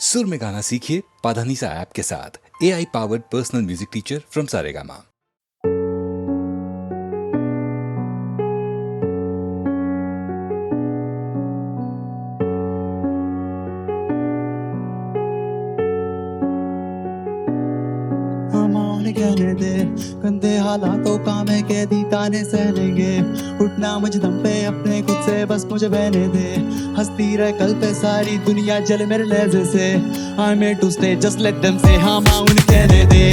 सुर में गाना सीखिए पाधानीसा ऐप के साथ। AI powered personal music teacher from Saregama. कहने दे गंदे हालातों का मैं कैदी ताने सहलेंगे। उठना मुझ दम पे अपने खुद से बस मुझे बहने दे। हंसती रह कल पे सारी दुनिया जल मेरे लहजे से। I made to stay just let them say। हाँ माउन कहने दे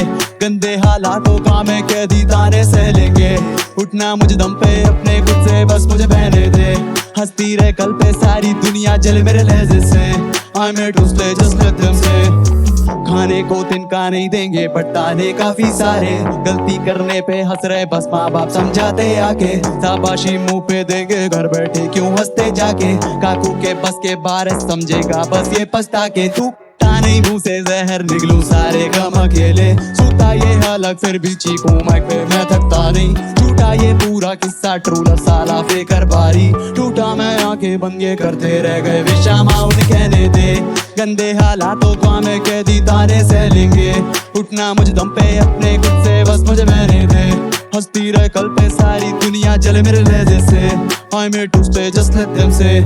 गंदे हालातों का मैं कैदी ताने सहलेंगे। उठना मुझ दम पे अपने खुद से बस मुझे बहने दे। हंसती रह कल पे सारी दुनिया जल मेरे लहजे से। I made to stay just let them say। खाने को तिनका नहीं देंगे बट ताने काफी सारे। गलती करने पे हंस रहे बस माँ बाप समझाते आके। शाबाशी मुंह पे देंगे घर बैठे क्यों हंसते जाके। काकू के बस के बारे समझेगा बस ये पछता के। तू नहीं मुंह से जहर निकलूं सारे गम अकेले। सूता ये हालत फिर भी चीखूं माइक पे मैं थकता नहीं। झूठा ये पूरा किस्सा ट्रूलर साला फेकर बारी। टूटा मैं आंखें बंद ये करते रह गए विशा माउन कहने दे। गंदे हालातों का मैं कैदी ताने सहलेंगे। उठना मुझ दम पे अपने खुद से बस मुझे बहने दे। हंसती रह कल पे सारी दुनिया चले मेरे लहजे से। I made to stay just let them say।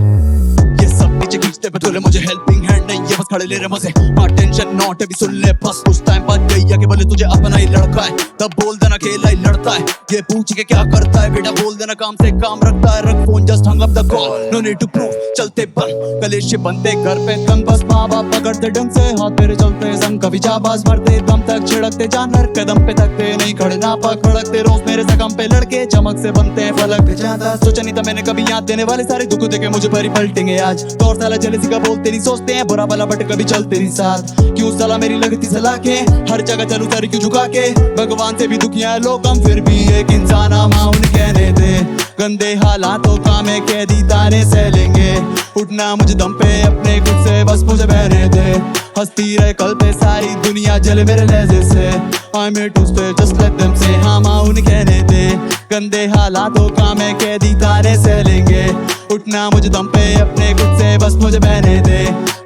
ये सब नीचे खींचते पे तोले मुझे हेल्पिंग हैंड नहीं ये बस खड़े ले रहे मजे। टेंशन नॉट अभी सुन ले बस कुछ टाइम बाद गई आगे बोले तुझे अपना ही लड़का है। तब बोल देना खेला ही लड़ता है। ये पूछ के क्या करता है बेटा बोल देना काम से काम रखता है। रख phone just hang up the call no need to prove. चलते बंद कलेश बनते घर पे तंग बस माँ बाप पकड़ते ढंग से। हाथ मेरे चलते संग कभी जाबाज मरते दम तक छिड़कते जानवर कदम पे थकते नहीं खड़े ना पकड़ते। रोज मेरे सकम पे लड़के चमक से बनते हैं फलक ज्यादा। सोचा नहीं था मैंने कभी याद देने वाले सारे दुख देखे मुझे भरी पलटेंगे आज। तो साला जलेसी का बोलते नहीं सोचते हैं बुरा भला बट कभी चलते नहीं साथ। क्यों साला मेरी लगती सलाह के हर जगह चलूं सर क्यों झुका के। भगवान से भी दुखिया है लोग हम फिर भी एक इंसान माउन कहने दे। गंदे हालातों का मैं कैदी ताने सहलेंगे। उठना मुझे दम पे अपने खुद से बस मुझे बहने दे। हंसती रहे कल पे सारी दुनिया जले मेरे लहजे से। I made to stay just let them say। हाँ माउन कहने दे गंदे हालातों का मैं कैदी ताने सहलेंगे। उठना मुझे दम पे अपने खुद से बस मुझे बहने दे।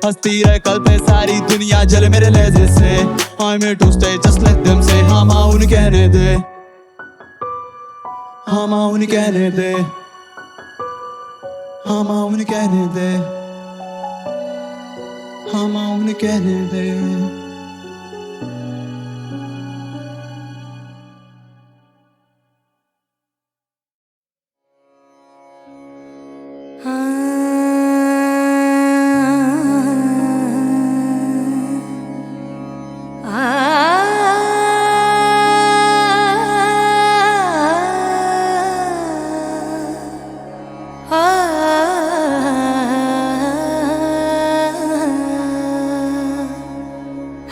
हंसती रहे कल पे सारी दुनिया जले मेरे लहजे से। I made to stay just let them say। हाँ माउन कहने दे हाँ माउन कहने दे हाँ माउन कहने दे हाँ माउन कहने दे।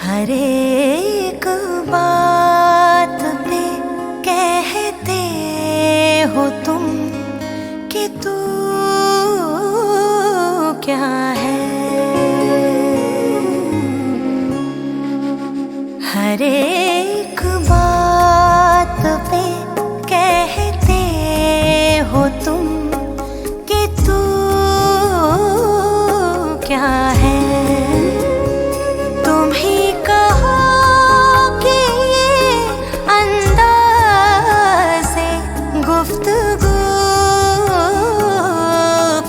हर एक बात पे कहते हो तुम कि तू क्या है। हर एक बात पे कहते हो तुम कि तू क्या है।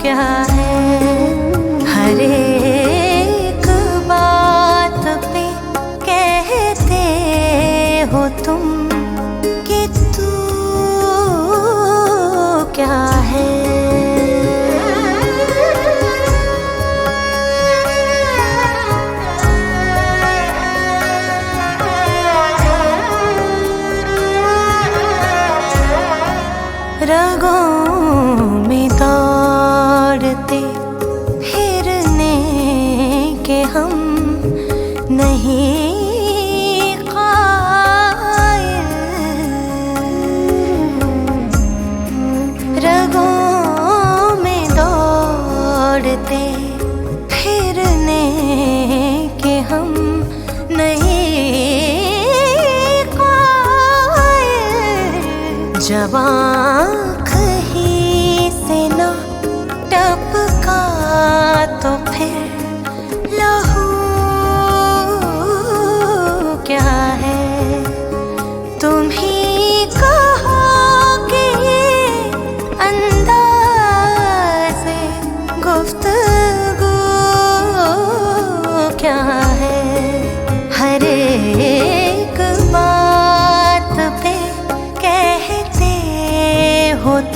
क्या है हर एक बात पे कहते हो तुम कि तू क्या है। रगों में दौड़ते फिरने के हम नहीं कायल। रगों में दौड़ते फिरने के हम नहीं कायल। जब आँख ही से न टपका तो फिर लहू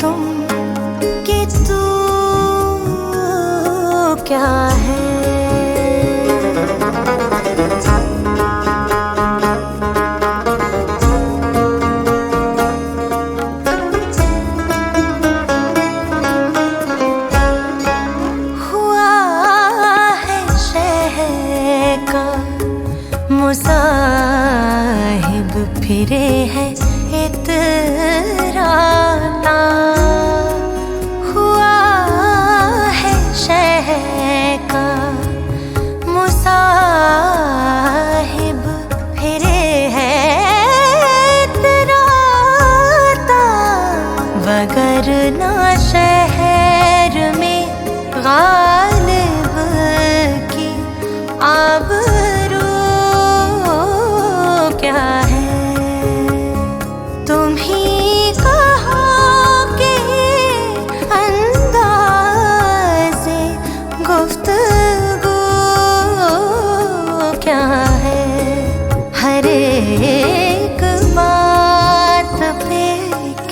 तुम कि तू क्या है। हुआ है शहर का मुसाहिब, फिरे है इतराता। हुआ है शहर का मुसाहिब, फिरे है इतराता। वगरना शहर में गालिब की आबरू क्या है। तुम ही कहो कि अंदाज़े गुफ्तगू क्या है। हर एक बात पे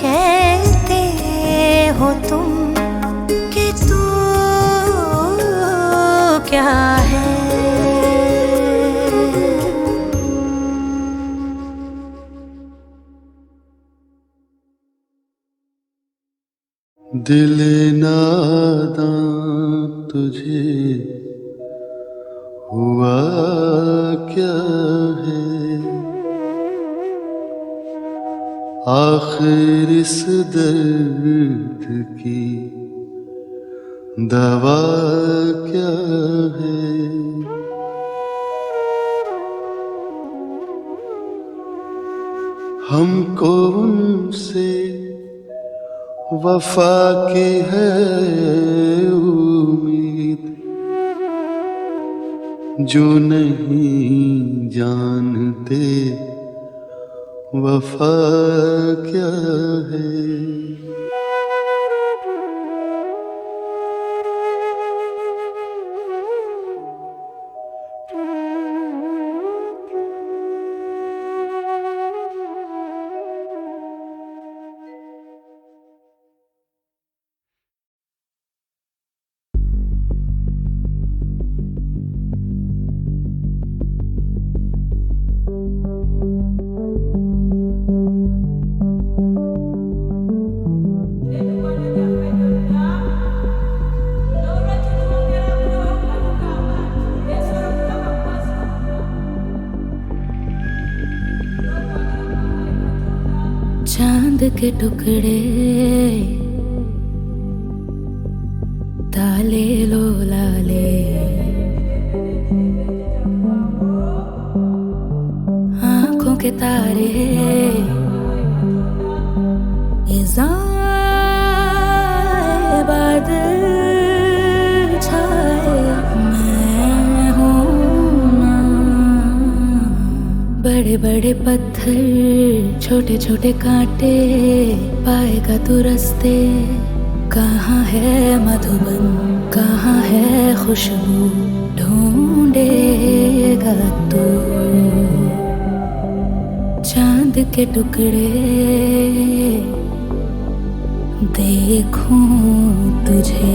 कहते हो तुम कि तू क्या है। दिल नादां तुझे हुआ क्या है। आखिर इस दर्द की दवा क्या है। हमको उनसे वफा की है उम्मीद, जो नहीं जानते वफा क्या है। चांद के टुकड़े ताले लो लाले, आंखों के तारे इज़ाए बादल छाए। मैं हूँ ना बड़े बड़े पत्थर, छोटे छोटे कांटे, पाएगा तू रास्ते। कहाँ है मधुबन, कहाँ है खुशबू, ढूंढेगा तू। चांद के टुकड़े देखूं तुझे,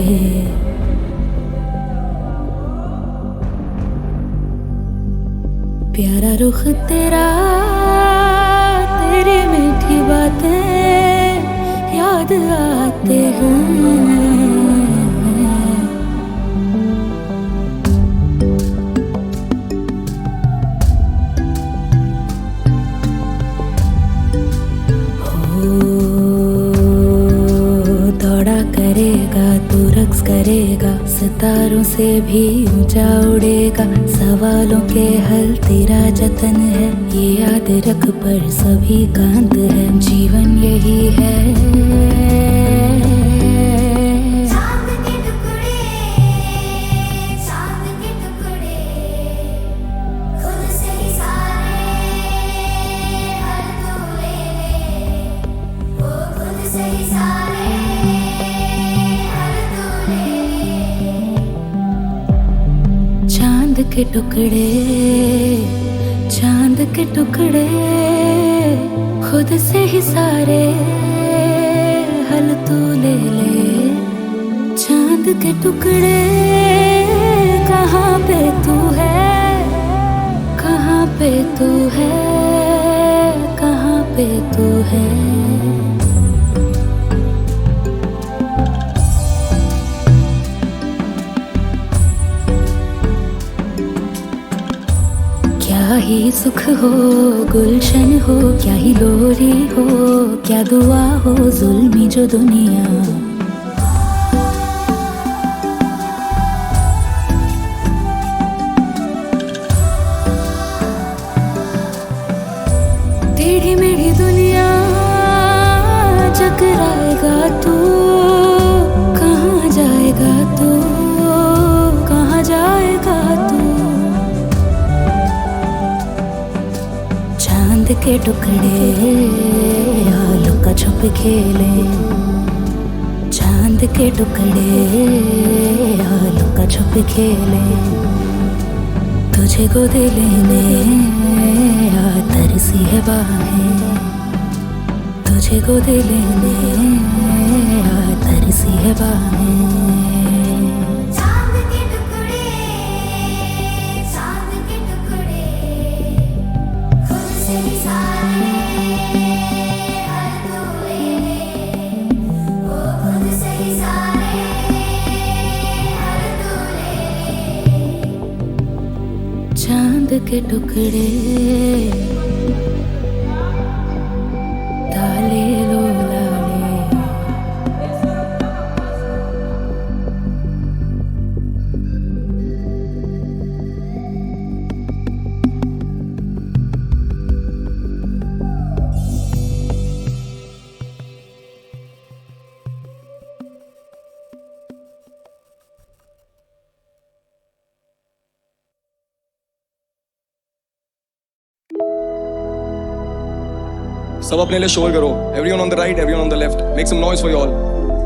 प्यारा रुख तेरा, तेरी मीठी बातें याद आते हैं। दौड़ा करेगा तू, रक्स करेगा, सितारों से भी ऊंचा उड़ेगा। सवालों के हल तेरा जतन है, ये याद रख पर सभी का अंत है। जीवन यही है। चांद के टुकड़े, चांद के टुकड़े, खुद से ही सारे हल तू ले ले चांद के टुकड़े, कहाँ पे तू है, कहाँ पे तू है, कहाँ पे तू है। क्या ही सुख हो गुलशन हो, क्या ही लोरी हो, क्या दुआ हो जुल्मी जो दुनिया। टेढ़ी मेढ़ी दुनिया चकराएगा तू, कहाँ जाएगा तू, कहाँ जाएगा तू। चांद के टुकड़े लुका छुप खेले, चांद के टुकड़े लुका छुप खेले। तुझे गोद लेने तरसी है बाहें, तुझे गोद लेने तरसी है बाहें। चांद के टुकड़े ताले लो लाले। सब अपने लिए शोर करो। Everyone on the right, everyone on the left. Make some noise for you all.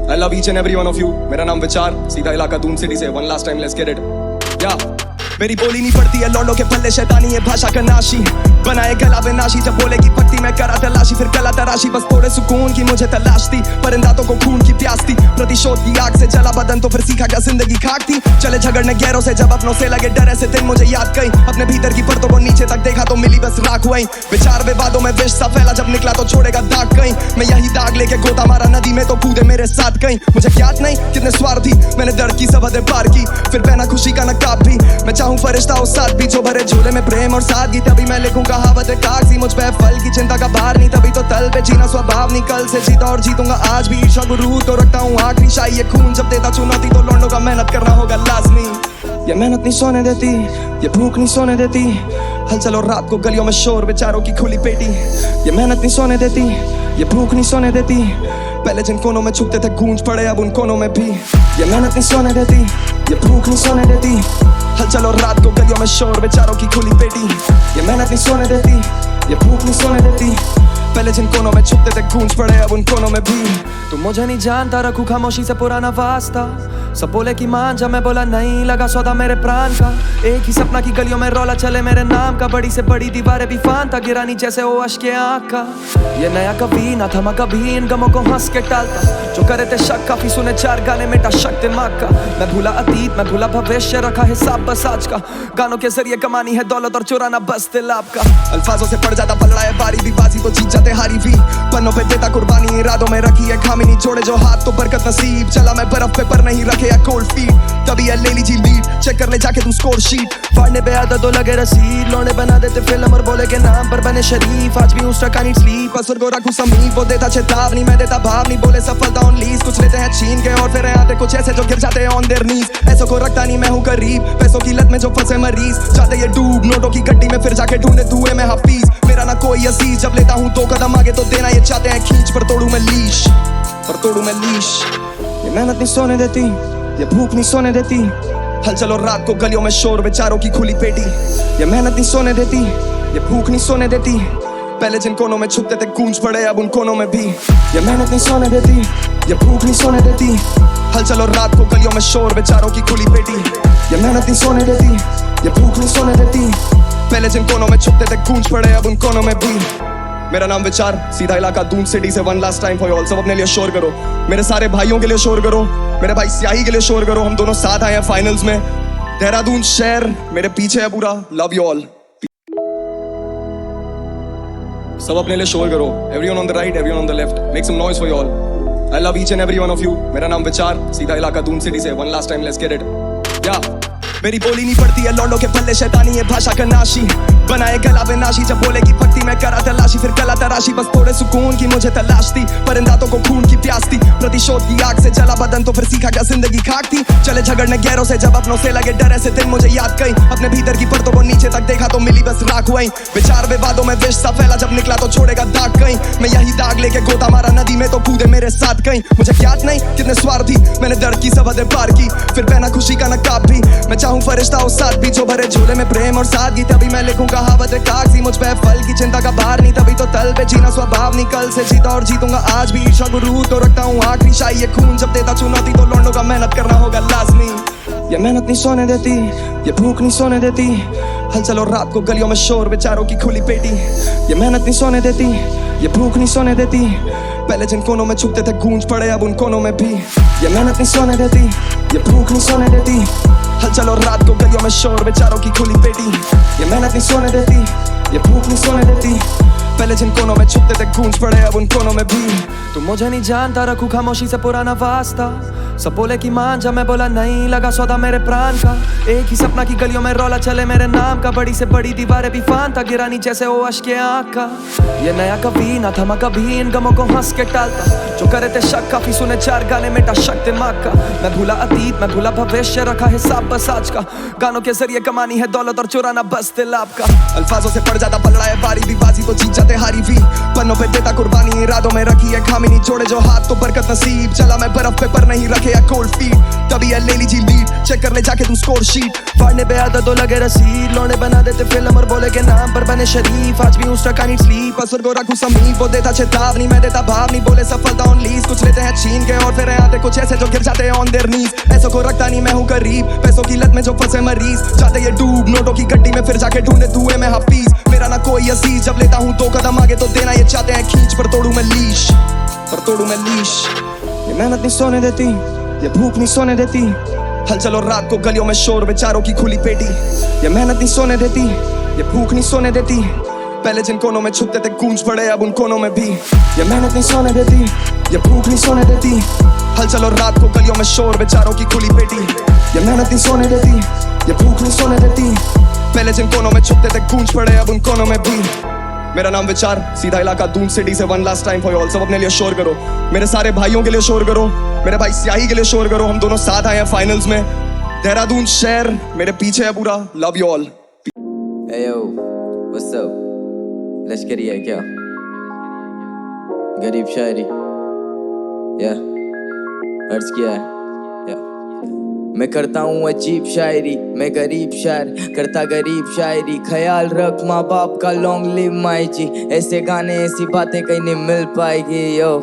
I love each and every one of you. मेरा नाम विचार, सीधा इलाका दून सिटी से। One last time, let's get it. Yeah. मेरी बोली नहीं पड़ती है लौंडों के पल्ले, शैतानी है भाषा का नाशी। बनाए गला बेनाशी, जब बोलेगी पत्ती मैं करा तलाशी, फिर गला तराशी। बस थोड़े सुकून की मुझे तलाश थी, पर इन दांतों को खून की प्यास थी। प्रतिशोध की आग से जला बदन, तो फिर सीखा क्या जिंदगी खाक थी। चले झगड़ने गैरों से, जब अपनों से लगे डर, ऐसे दिन मुझे याद कई। अपने भीतर की परतों को नीचे तक देखा तो मिली बस राख वहीं। विचार विवादों में विष सा फैला, जब निकला तो छोड़ेगा दाग कहीं। मैं यही दाग लेके गोता मारा नदी में, तो कूदे मेरे साथ कहीं। मुझे ज्ञात नहीं कितने स्वार्थी, मैंने दर्द की सब हदें पार की, फिर पहना खुशी का नकाब भी। मैं चाहूं फरिश्ता हो साथ भी, जो भरे झोले में प्रेम और सादगी। तभी मैं लिखूं कहावतें कागजी, मुझ पे फल की चिंता का भार नहीं। तभी तो तल पे जीना स्वभाव नहीं, कल से जीता और जीतूंगा आज भी। ईर्ष्या गुरूर तो रखता हूँ आखिरी शाही, ये खून जब देता चुनौती, तो लौंडों का मेहनत करना होगा लाजमी। ये मेहनत नहीं सोने देती, ये भूख नहीं सोने देती। हलचल और रात को गलियों में शोर, बेचारों की खुली पेटी। ये मेहनत नहीं सोने देती, ये भूख नहीं सोने देती। पहले जिन कोनों में छुपते थे गूंज पड़े अब उन कोनों में भी। ये मेहनत नहीं सोने देती, ये भूख नहीं सोने देती। हलचल और रात को गलियों में शोर, बेचारों की खुली पेटी। ये मेहनत नहीं सोने देती, ये भूख नहीं सोने देती। पहले जिन कोनों में छुपते थे गूंज पड़े अब उन कोनों में भी। तू मुझे नहीं जानता, रखूं खामोशी से पुराना वास्ता। सब बोले कि मान जा, मैं बोला नहीं, लगा सौदा मेरे प्राण का। एक ही सपना की गलियों में रौला चले मेरे नाम का। बड़ी से बड़ी दीवारें भी फानता, गिरानी जैसे वो अश्क आँख का। ये नया कभी ना थमा कभी, इन गमों को हंस के टालता। जो करे थे शक काफी सुने, चार गाने मेटा शक दिमाग का। मैं भूला अतीत, मैं भूला भविष्य, रखा हिसाब बस आज का। गानों के जरिए कमानी है दौलत और चुराना बस दिल आपका। अल्फाजों से पड़ जाता पलड़ा है बारी भी, बाजी तो जीत जाते हारी भी। पन्नों पे देता कुर्बानी, इरादों में रखी है खामी। नहीं जोड़े जो हाथ तो बरकत नसीब। चला मैं बर्फ पे पर नहीं रखे या कोल्ड फीट, तभी है ले लीजिए लीड। चेक कर ले जाके तुम स्कोर शीट। फाड़ने पे आदत तो लगे रसीद, लौंडे बना देते फिल्म और बोले के नाम पर बने शरीफ। आज भी उस टका नीड स्लीप, असर को रखूं समीप। वो देता चेतावनी, मैं देता भाव नहीं। बोले सफलता ऑन लीज, कुछ लेते हैं छीन के और फिर आते कुछ ऐसे जो गिर जाते हैं ऑन देयर नीज। ऐसों को रखता नहीं मैं हूँ करीब, पैसों की लत में जो फंसे मरीज। जाते ये डूब नोटों की गड्डी में, फिर जाके ढूंढे धुएं में हफीज। मेरा ना कोई अजीज, जब लेता हूँ 2 कदम आगे तो देना ये चाहते हैं खींच। पर तोड़ू मैं लीश, पर तोड़ू मैं लीश। ये मेहनत नहीं सोने देती, ये भूख नहीं सोने देती। हलचल और रात को गलियों में शोर, बेचारों की खुली पेटी। ये मेहनत नहीं सोने देती, ये भूख नहीं सोने देती। पहले जिन कोनों में छुपते थे गूंज पड़े अब उन कोनों में भी। ये मेहनत नहीं सोने देती, ये भूख नहीं सोने देती। हलचल और रात को गलियों में शोर, बेचारों की खुली पेटी। ये मेहनत नहीं सोने देती, ये भूख नहीं सोने देती। पहले जिन कोनों में छुपते थे गूंज पड़े अब उन कोनों में भी। मेरा नाम विचार, सीधा इलाका दून सिटी से one last time for all. सब अपने लिए शोर करो, मेरे सारे भाइयों के लिए शोर करो, मेरे भाई स्याही के लिए शोर करो। हम दोनों साथ आए हैं फाइनल्स में। देहरादून शहर मेरे पीछे है पूरा। Love you all. सब अपने लिए शोर करो, everyone on the right, everyone on the left, make some noise for you all. I love each and every one of you. मेरा नाम विचार, सीधा इलाका दून सिटी से one last time, let's get it. या मेरी बोली नहीं पड़ती है लौंडों के पल्ले, शैतानी है भाषा का नाशी, बनाए गला बेनाशी। जब बोले की पक्ति मैं करा तलाशी, फिर गला तराशी। बस थोड़े सुकून की मुझे तलाश थी, परिंदातों को खून की प्यास थी। प्रतिशोध की आग से जला बदन, तो फिर सीखा क्या जिंदगी खाक थी। चले झगड़ने गैरों से जब अपनों से लगे डर, ऐसे दिन मुझे याद कई। अपने भीतर की परतों को नीचे तक देखा तो मिली बस राख वहीं। विचार विवादों में विष सा फैला, जब निकला तो छोड़ेगा दाग कहीं। मैं यही दाग लेके गोता मारा नदी में, तो कूदे मेरे साथ कहीं। मुझे ज्ञात नहीं कितने स्वार्थी, मैंने दर्द की सब हदें पार की, फिर पहना खुशी का नकाब भी। मैं चाहूं फरिश्ता हो साथ भी, जो भरे झोले में प्रेम और सादगी। तभी मैं लिखूं कहावतें कागजी, मुझ पे फल की चिंता का भार नहीं। तभी तो तल पे जीना स्वभाव नहीं, कल से जीता और जीतूंगा आज भी। ईर्ष्या गुरु तो रखता हूँ आखिरी शाही, ये खून जब देता चुनौती, तो लौंडों का मेहनत करना होगा लाजमी। ये मेहनत नहीं सोने देती, ये भूख नहीं सोने देती। हलचल और रात को गलियों में शोर, विचारों की खुली पेटी। ये मेहनत नहीं सोने देती, ये भूख नहीं सोने देती। पहले जिन कोनों में छुपते थे गूंज पड़े अब उन कोनों में भी। ये मेहनत नहीं सोने देती, ये भूख नहीं सोने देती। हलचल और रात को गलियों में शोर, विचारों की खुली पेटी। ये मेहनत नहीं सोने देती, ये भूख नहीं सोने देती। पहले जिन कोनों में छुपते थे गूंज पड़े अब उन कोनों में भी। तू मुझे नहीं जानता, रखूं खामोशी से पुराना वास्ता। सब बोले कि मान जा, मैं बोला नहीं, लगा सौदा मेरे प्राण का। एक ही सपना की गलियों में रौला चले मेरे नाम का। बड़ी से बड़ी दीवारें भी फान था, गिरानी जैसे वो अश्के आँख का। ये नया कभी ना थमा कभी, इन गमों को हंस के टालता। जो करे थे शक काफी सुने, चार गाने मेटा शक दिमाग का। मैं भूला अतीत, मैं भूला भविष्य, रखा हिसाब बस आज का। गानों के जरिए कमानी है दौलत और चुराना बस दिल आपका। अल्फाजों से पड़ जाता पलड़ा है बारी भी, बाजी तो जीत जाते हारी भी। पन्नों पे देता कुर्बानी, इरादों में रखी है खामी। नहीं जोड़े जो हाथ तो बरकत नसीब। चला मैं बर्फ पे पर नहीं रखे या कोल्ड फीट। तभी है ले लीजिए लीड, चेक कर ले जाके तुम स्कोर शीट। फाड़ने पे आदत तो लगे रसीद, लौंडे बना देते फिल्म और बोले के नाम पर बने शरीफ। आज भी उस टका नीड स्लीप, असर को रखूं समीप। वो देता चेतावनी, मैं देता भाव नहीं। बोले सफलता ऑन लीज, कुछ लेते हैं छीन के और फिर आते कुछ ऐसे जो गिर जाते हैं ऑन देयर नीज। ऐसों को रखता नहीं मैं हूं करीब, पैसों की लत में जो फंसे मरीज। जाते ये डूब नोटों की गड्डी में, फिर जाके ढूंढे धुएं में हफीज। मेरा ना कोई अजीज, जब लेता हूं 2 कदम आगे तो देना ये चाहते हैं खींच। पर तोड़ू मैं लीश, पर तोड़ू मैं लीश। ये मेहनत नहीं सोने देती, ये भूख नहीं सोने देती। हलचल और रात को गलियों में शोर, विचारों की खुली पेटी। ये मेहनत नहीं सोने देती, ये भूख नहीं सोने देती। पहले जिन कोनों में छुपते थे गूंज पड़े अब उन कोनों में भी। ये मेहनत नहीं सोने देती, ये भूख नहीं सोने देती। हलचल और रात को गलियों में शोर, विचारों की खुली पेटी। ये मेहनत नहीं सोने देती, ये भूख नहीं सोने देती। पहले जिन कोनों में छुपते थे गूंज पड़े अब उन कोनों में भी। मेरा नाम विचार, सीधा इलाका दून सिटी से one last time for all. सब अपने लिए शोर करो, मेरे सारे भाइयों के लिए शोर करो, मेरे भाई स्याही के लिए शोर करो। हम दोनों साथ आए हैं फाइनल्स में। देहरादून शहर मेरे पीछे है पूरा। Love you all. Hey yo, what's up? लश्करी है क्या? गरीब शायरी, yeah, अर्ज किया है, yeah. मैं करता हूँ अजीब शायरी, मैं गरीब शायर करता गरीब शायरी। ख्याल रख माँ बाप का, लॉन्ग लिव माई जी। ऐसे गाने ऐसी बातें कहीं नहीं मिल पाएगी यो।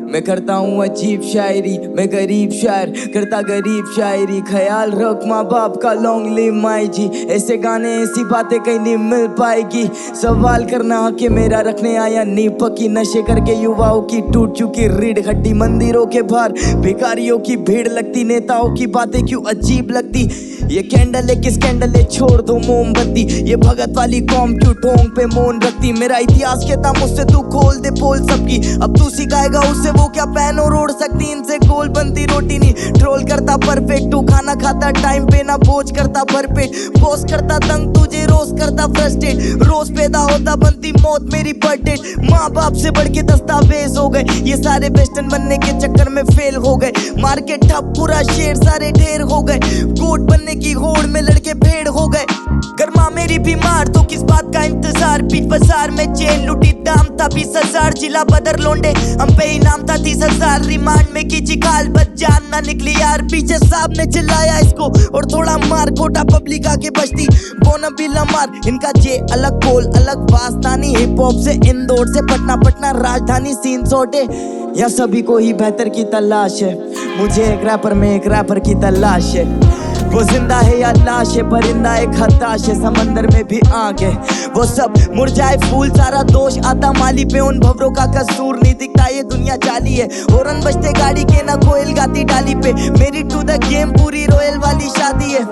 मैं करता हूँ अजीब शायरी, मैं गरीब शायर करता गरीब शायरी। ख्याल रख माँ बाप का, लॉन्ग लिव माई जी। ऐसे गाने ऐसी बातें कहीं नहीं मिल पाएगी। सवाल करना कि मेरा रखने आया नींव पक्की। नशे करके युवाओं की टूट चुकी रीढ़ हड्डी। मंदिरों के बाहर भिखारियों की भीड़ लगती। नेताओं की बातें क्यों अजीब लगती। ये कैंडल है किस कैंडल है, छोड़ दो मोमबत्ती। ये भगत वाली कौम क्यों टोंग पे मौन रखती। मेरा इतिहास कहता मुझसे तू खोल दे पोल सबकी। अब तू सिखाएगा उससे वो क्या पैन और ओढ़ सकती। इनसे गोल बनती रोटी नहीं, ट्रोल करता परफेक्ट। तू खाना खाता टाइम पे ना, बोझ करता भरपेट। पोस करता तंग तुझे, रोज करता फ्रस्ट्रेट। रोज पैदा होता बनती मौत मेरी बर्थडेट। माँ बाप से बढ़ के दस्तावेज हो गए, ये सारे वेस्टर्न बनने के चक्कर में फेल हो गए। मार्केट ठप, पूरा शेर सारे ढेर हो गए। कोट बनने की होड़ में लड़के भेड़ हो गए। गर्मा मेरी बीमार तो किस बात का इंतजार। बीच बाजार में चेन लुटी, दाम था 20,000। जिला बदर लोंडे हम पे इनाम था 30,000। रिमांड में की खाल बच जान ना निकली यार। पीछे साहब ने चिल्लाया इसको और थोड़ा मार। खोटा पब्लिक आके बचती बोना बिला मार। इनका जे अलग बोल अलग वास्तानी। हिप हॉप से इंदौर से पटना, पटना राजधानी सीन सोटे। या सभी को ही बेहतर की तलाश है, मुझे एक रैपर में एक रैपर की तलाश है। वो जिंदा है या लाश है, परिंदा एक हताश है, समंदर में भी आग है। वो सब मुरझाए फूल, सारा दोष आता माली पे, उन भंवरों का कसूर नहीं दिखता, ये दुनिया जाली है। हॉर्न बजते गाड़ी के, ना कोयल गाती डाली पे, मेरी टू द गेम पूरी रॉयल वाली शादी है।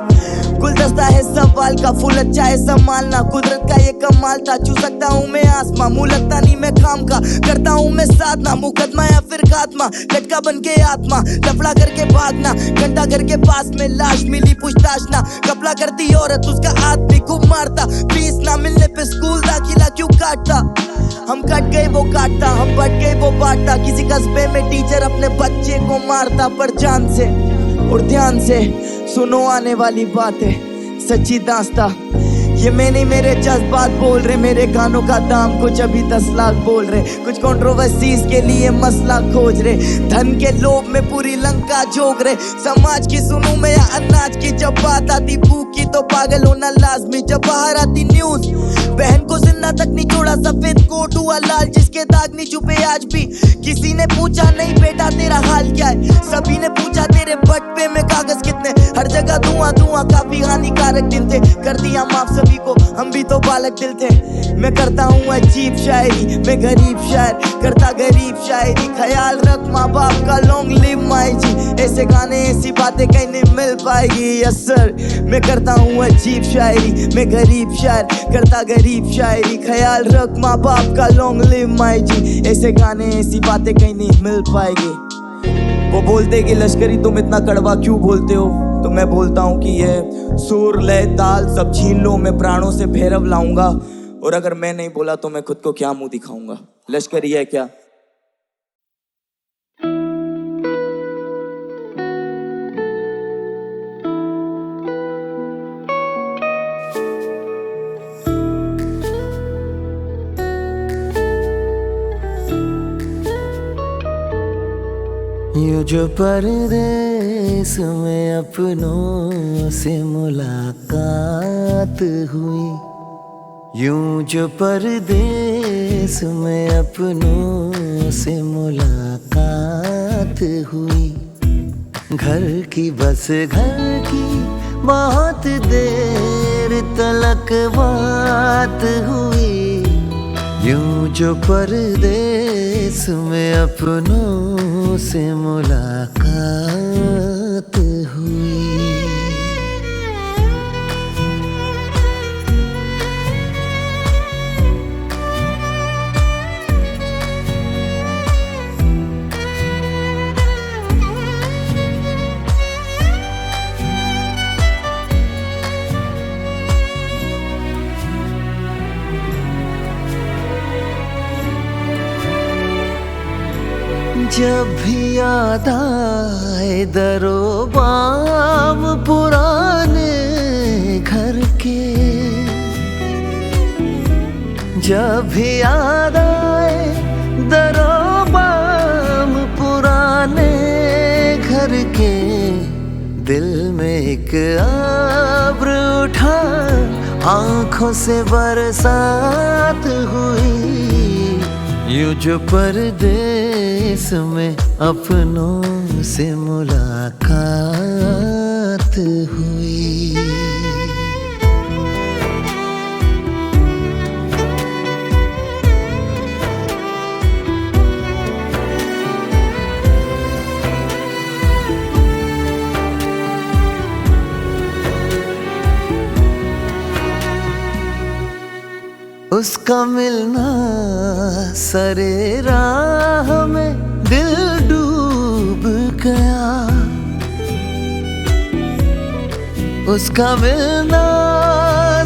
गुलदस्ता है सवाल का, फूल अच्छा है संभालना, कुदरत का ये कमाल था। छू सकता हूँ मैं आसमां, मुँह लगता नहीं मैं काम का, करता हूँ मैं साधना, मुकदमा या फिर खात्मा, लटका बन के आत्मा, लफड़ा करके भागना, घंटा घर के पास में लाश मिली, पूछताछ ना, कपड़ा करती औरत उसका आदमी खूब मारता, फीस ना मिलने पे स्कूल दाखिला क्यों काटता। हम कट गए वो काटता, हम बट गए वो बांटता, किसी कस्बे में टीचर अपने बच्चे को मारता, पर जान से और ध्यान से सुनो आने वाली बातें, सच्ची दास्ता। ये मैं नहीं, मेरे जज्बात बोल रहे, मेरे गानों का दाम कुछ अभी 10 लाख बोल रहे, कुछ कंट्रोवर्सीज के लिए मसला खोज रहे, धन के लोभ में पूरी लंका जोग रहे। समाज की सुनूं मैं या अनाज की, जब बात आती भूख की तो पागल होना लाजमी, जब बाहर आती न्यूज बहन को जिंदा तक नहीं छोड़ा, सफेद कोट हुआ लाल जिसके दाग नहीं छुपे आज भी। किसी ने पूछा नहीं बेटा तेरा हाल क्या है, सभी ने पूछा तेरे बटवे में कागज कितने, हर जगह धुआं धुआं, काफी हानिकारक दिन थे, कर दिया माफ सभी को, हम भी तो बालक दिल थे। मैं करता हूँ अजीब शायरी, मैं गरीब शायर, करता गरीब शायरी, ख्याल रख माँ बाप का, लॉन्ग लिव माई जी, ऐसे गाने ऐसी बातें कहीं नहीं मिल पाएगी। यस सर, मैं करता हूँ अजीब शायरी, मैं गरीब शायर, करता गरीब शायरी, ख्याल रख माँ बाप का, लॉन्ग लिव माई जी, ऐसे गाने ऐसी बातें कहीं नहीं मिल पाएगी। वो बोलते कि लश्करी तुम इतना कड़वा क्यों बोलते हो, तो मैं बोलता हूँ कि ये सुर लय ताल सब छीन लो, मैं प्राणों से भैरव लाऊंगा, और अगर मैं नहीं बोला तो मैं खुद को क्या मुंह दिखाऊंगा। लश्करी है क्या? यूं जो परदेस में अपनों से मुलाकात हुई, यूं जो परदेस में अपनों से मुलाकात हुई, घर की बस घर की बहुत देर तलक बात हुई, यूं जो परदेस में अपनों से मुलाकात हुई। जब भी याद आए दरो बाम पुराने घर के, जब भी याद आए दरो बाम पुराने घर के, दिल में एक अब्र उठा, आंखों से बरसात हुई, यूं जो परदेस में अपनों से मुलाकात हुई। उसका मिलना सरे राह में दिल डूब गया, उसका मिलना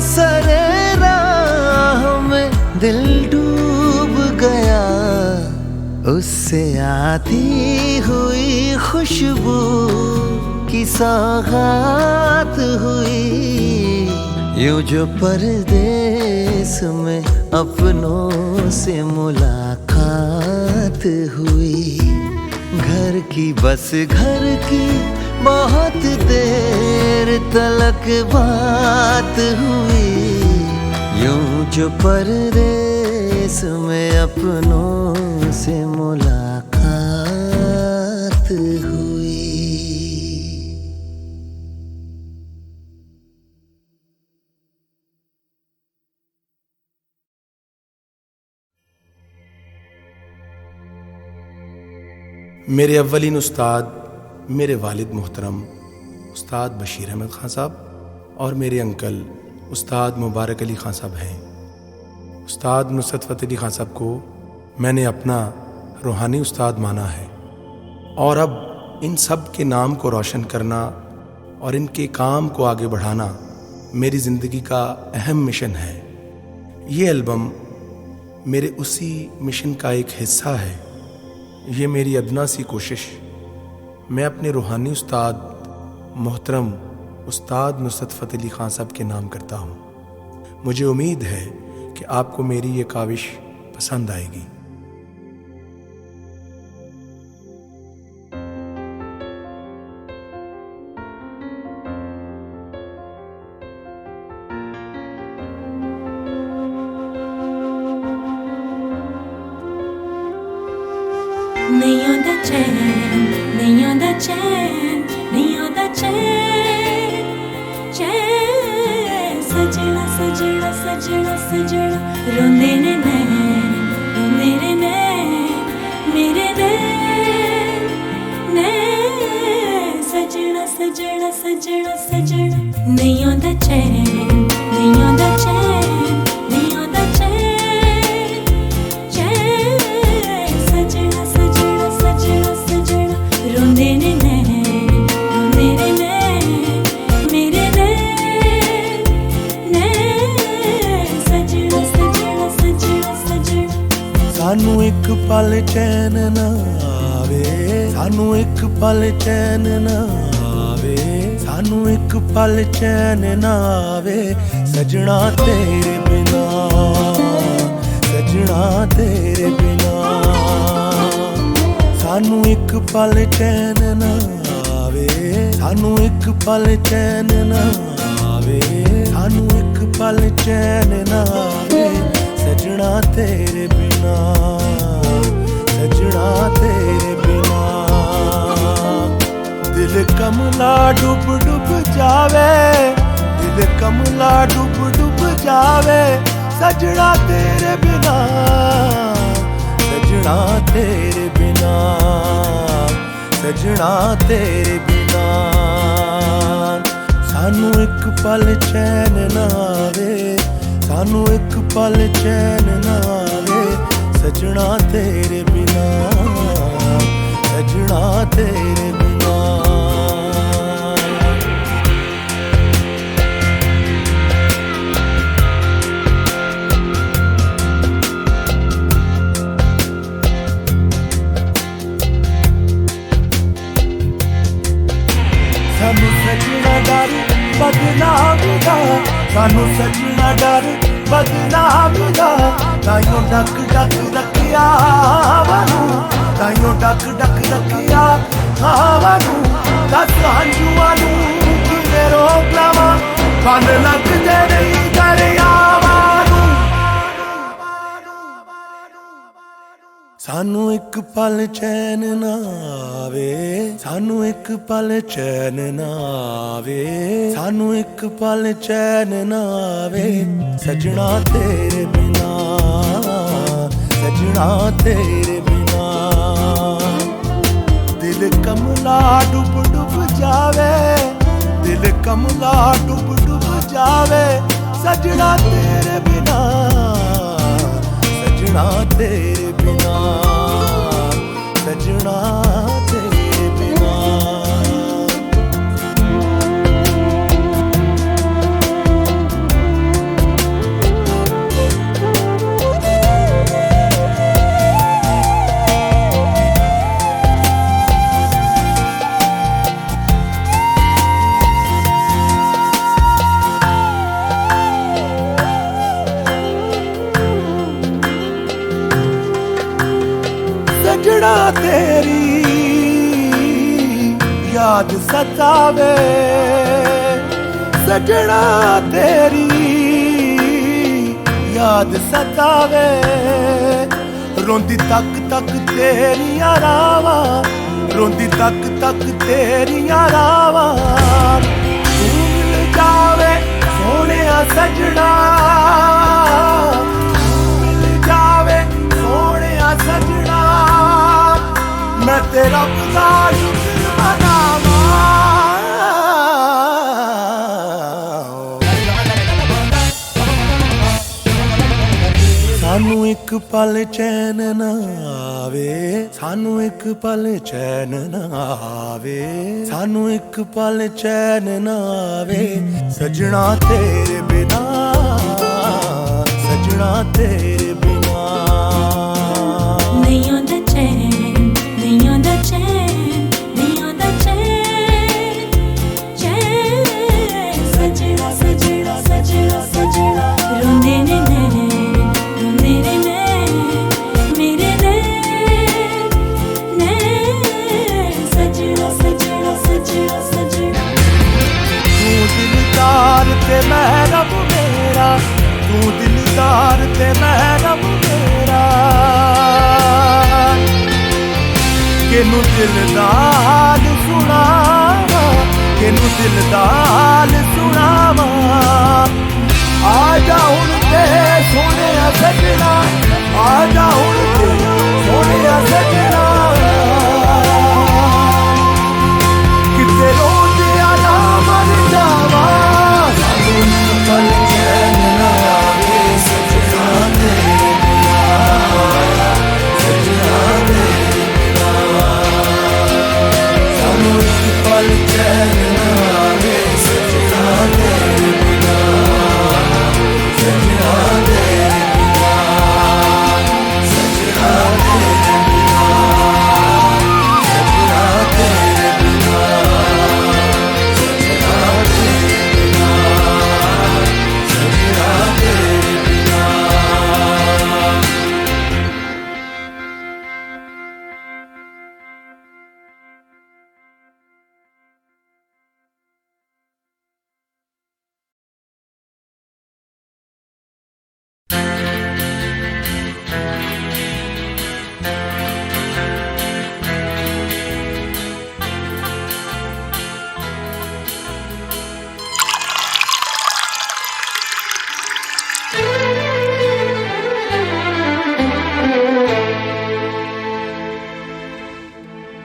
सरे राह में दिल डूब गया, उससे आती हुई खुशबू की सौगात हुई, यूं जो परदेस में अपनों से मुलाकात हुई, घर की बस घर की बहुत देर तलक बात हुई, यूं जो परदेस में अपनों से मुलाकात हुई। 「मेरे अव्वलीन उस्ताद मेरे वालिद मोहतरम उस्ताद बशीर अहमद खान साहब और मेरे अंकल उस्ताद मुबारक अली खान साहब हैं। उस्ताद नुसरत फ़तेह अली खान साहब को मैंने अपना रूहानी उस्ताद माना है और अब इन सब के नाम को रोशन करना और इनके काम को आगे बढ़ाना मेरी ज़िंदगी का अहम मिशन है। ये एल्बम मेरे उसी मिशन का एक हिस्सा है। ये मेरी अदना सी कोशिश मैं अपने रूहानी उस्ताद मोहतरम उस्ताद नुसरत फ़तेह अली खान साहब के नाम करता हूँ। मुझे उम्मीद है कि आपको मेरी ये काविश पसंद आएगी। नहीं आंदा चैन, नहीं आंदा चैन, नहीं आंदा चैन, चैन। सजना सजना सजना सजना रोंदे ने नैन, रोंदे ने नैन, मेरे नैन, नैन। सजना सजना सजना सजना नहीं आंदा चैन, नहीं आंदा चैन, नहीं आंदा चैन, चैन। सजना सजना सजना सजना रोंदे ने नैन, रोंदे ने नैन, मेरे नैन, नैन। सजना सजना सजना सजना सानू एक पल चैन ना आवे, सानू एक पल चैन ना आवे, सानू एक पल चैन ना आवे। सजना तेरे बिना, सजना तेरे बिना। सानू एक पल चैन ना आवे, सानू एक पल चैन ना आवे, सानू एक पल चैन ना आवे। सजना तेरे बिना, सजना तेरे बिना। दिल कमला डूब डूब जावे, दिल कमला डूब डूब जावे। सजना तेरे बिना, सजना तेरे बिना, सजना तेरे बिना। सानू एक पल चैन ना आवे, सानू एक पल चैन ना आवे। सजना तेरे बिना, सजना तेरे बिना। सानू सजना डर बदनामी दा, सानू सजना डर बदनामी दा। ताइयों डक डक रखिया वानू, ताइयों डक डक रखिया वानू। दस हंजुआं नू किवें रोक लावां, बन लगदे नहीं दरियावां नू। सानू एक पल चैन ना आवे, सानू एक पल चैन ना आवे, सानू एक पल चैन ना आवे। सजना तेरे बिना, सजना तेरे बिना। दिल कमला डूब डूब जावे, दिल कमला डूब डूब जावे। सजना तेरे बिना, सजना तेरे बिना, सजना तेरे बिना। सजना तेरी याद सतावे, सजना तेरी याद सतावे। रोंदी तक तक तेरियां रावां, रोंदी तक तक तेरियां रावां। तू मिल जावे सोहणिया सजना, तू मिल जावे सोहणिया सजना। मैं ते रब दा शुक्र मनावा सानू एक पल चैन ना आवे सानू एक पल चैन ना आवे सानू एक पल चैन ना आवे सजना तेरे बिना सजना तेरे बिना नहीं आंदा चैन नहीं आंदा चैन नहीं आंदा चैन चैन सजना सजना सजना सजना रोंदे ने रोंदे ने मेरे ने सजना सजना सजना सजना तू दिलदार ते महरम मेरा तू दिलदार ते महरम मेरा केनू दिलदार सुनावा केनू दिलदार सुनावा आ जा हुण ते सोने सजना आ जा हुण ते सोने सजना किते रोज आया मर जावा सानू पल चैन ना आवे सजना तेरे बिना सजना तेरे बिना सानू पल चैन ना आवे सजना तेरे बिना सजना तेरे बिना सजना तेरे बिना सजना तेरे बिना सजना तेरे बिना सजना तेरे बिना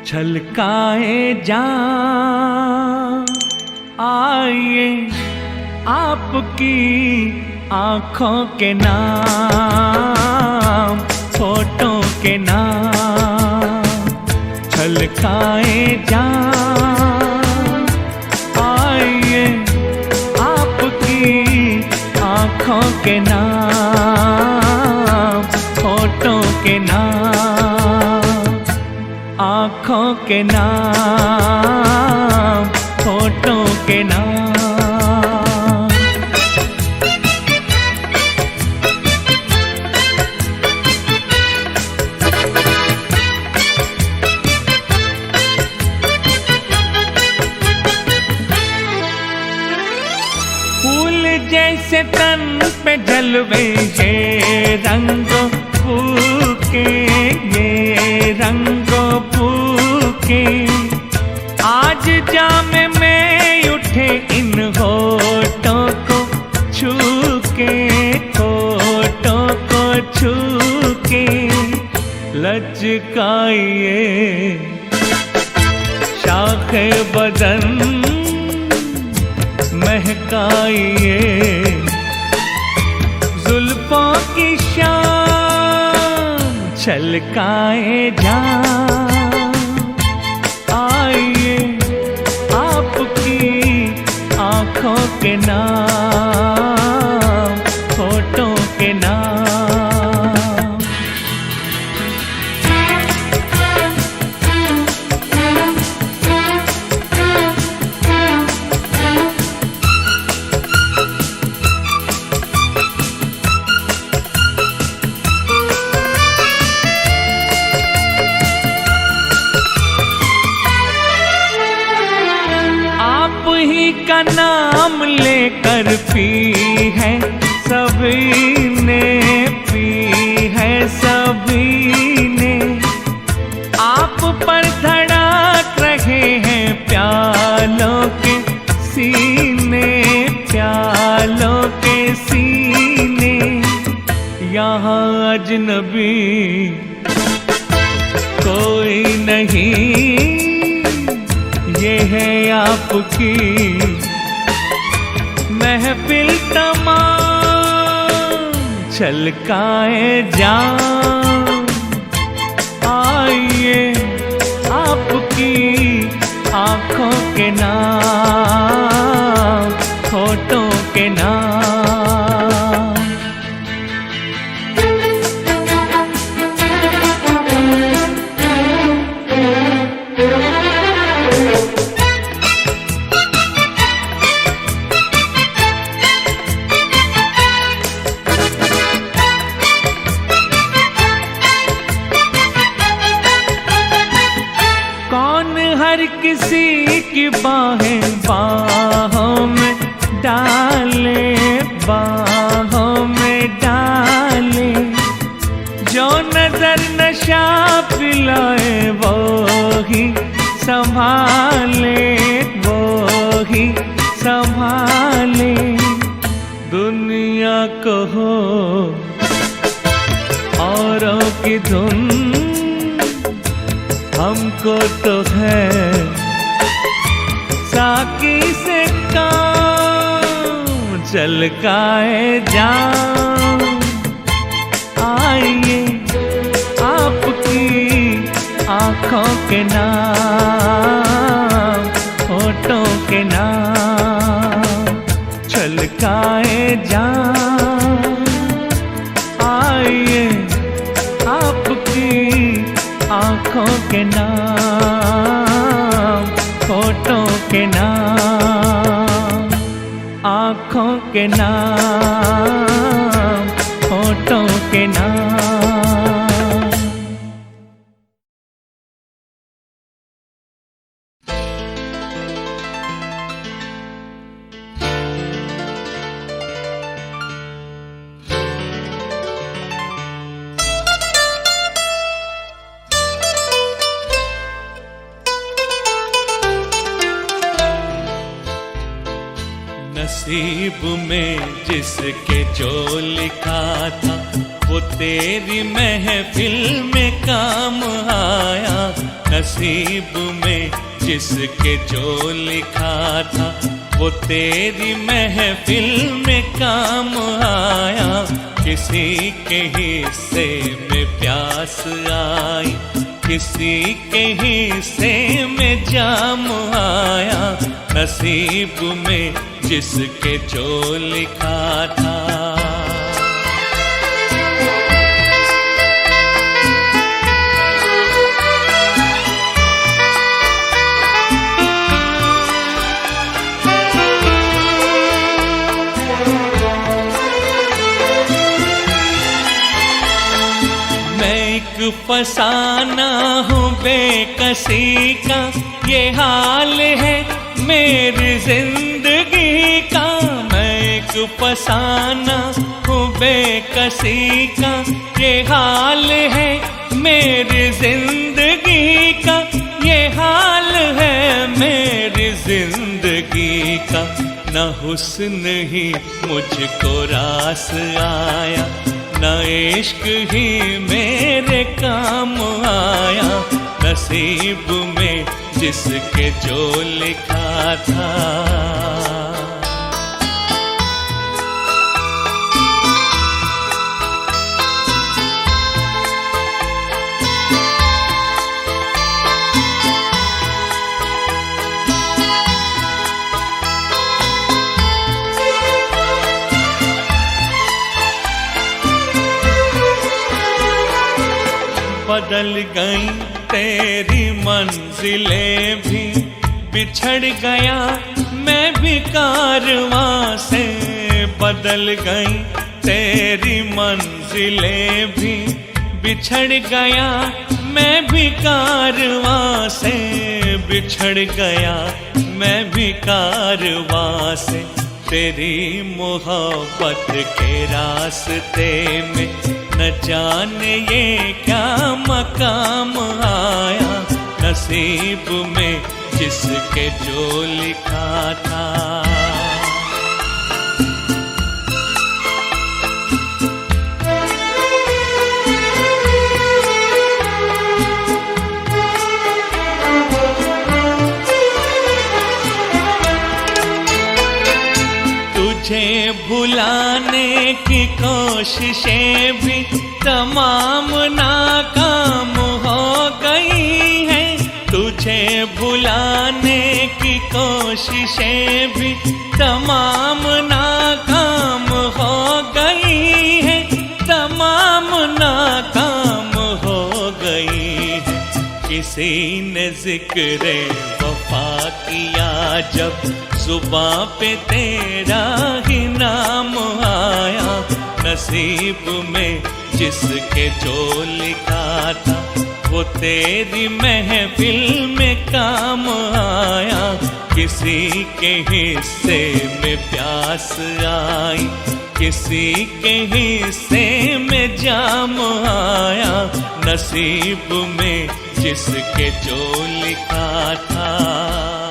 छलकाए जान आइए आपकी आँखों के नाम फोटो के नाम छलकाए जान आइए आपकी आँखों के नाम फोटो के नाम आँखों के नाम फोटो के नाम फूल जैसे तन पे जलवे ये रंगों फूके ये रंगों फूके आज जामे में उठे इन होठों को छू के होठों को छू के लचकाइए शाखे बदन महकाइए जुल्फों की शान छलकाए जान आइए आपकी आँखों के नाम फोटो के नाम का नाम लेकर पी है सभी ने पी है सभी ने आप पर धड़क रहे हैं प्यालों के सीने प्यालों के सीने यहाँ अजनबी कोई नहीं, ये है आपकी महफिल तमाम छलकाए जान। आइए आपकी आंखों के नाम, होठों के नाम। हर किसी की बाहें बाहों में डाले, बाहों में डाले, जो नजर नशा पिलाए वो ही संभाले, वो ही संभाले। दुनिया को हो औरों की धुन, हमको तो है साकी से काम छलकाए जान। आइए आपकी आंखों के नाम, होठों के नाम छलकाए जान। आइए आपकी आंखों के नाम, होठों के नाम, आंखों के नाम, होठों के नाम। नसीब में जिसके जो लिखा था वो तेरी महफिल में काम आया। नसीब में जिसके जो लिखा था वो तेरी महफिल में काम आया। किसी के हिस्से में प्यास आई, किसी के हिस्से में जाम आया। नसीब में जिसके जो लिखा था। मैं एक फसाना हूँ बेकसी का, ये हाल है मेरी जिंदगी का। मैं एक फसाना हूँ बेकसी का, ये हाल है मेरी जिंदगी का। ये हाल है मेरी जिंदगी का। न हुस्न ही मुझको रास आया, न इश्क ही मेरे काम आया। नसीब में जिसके जो लिखा था। बदल गई तेरी मंजिलें भी, बिछड़ गया मैं भी कारवां से। बदल गई तेरी मंजिलें भी, बिछड़ गया मैं भी कारवां से। बिछड़ गया मैं भी कारवां से। तेरी मोहब्बत के रास्ते में न जाने ये क्या मकाम आया। नसीब में जिसके जो लिखा था। भुलाने की कोशिशें भी तमाम नाकाम हो गई हैं। तुझे भुलाने की कोशिशें भी तमाम नाकाम हो गई हैं, तमाम नाकाम हो गई हैं। किसी ने जिक्र वफा किया जब जुबां पे तेरा ही नाम आया, नसीब में जिसके जो लिखा था वो तेरी महफिल में काम आया। किसी के हिस्से में प्यास आई, किसी के हिस्से में जाम आया, नसीब में जिसके जो लिखा था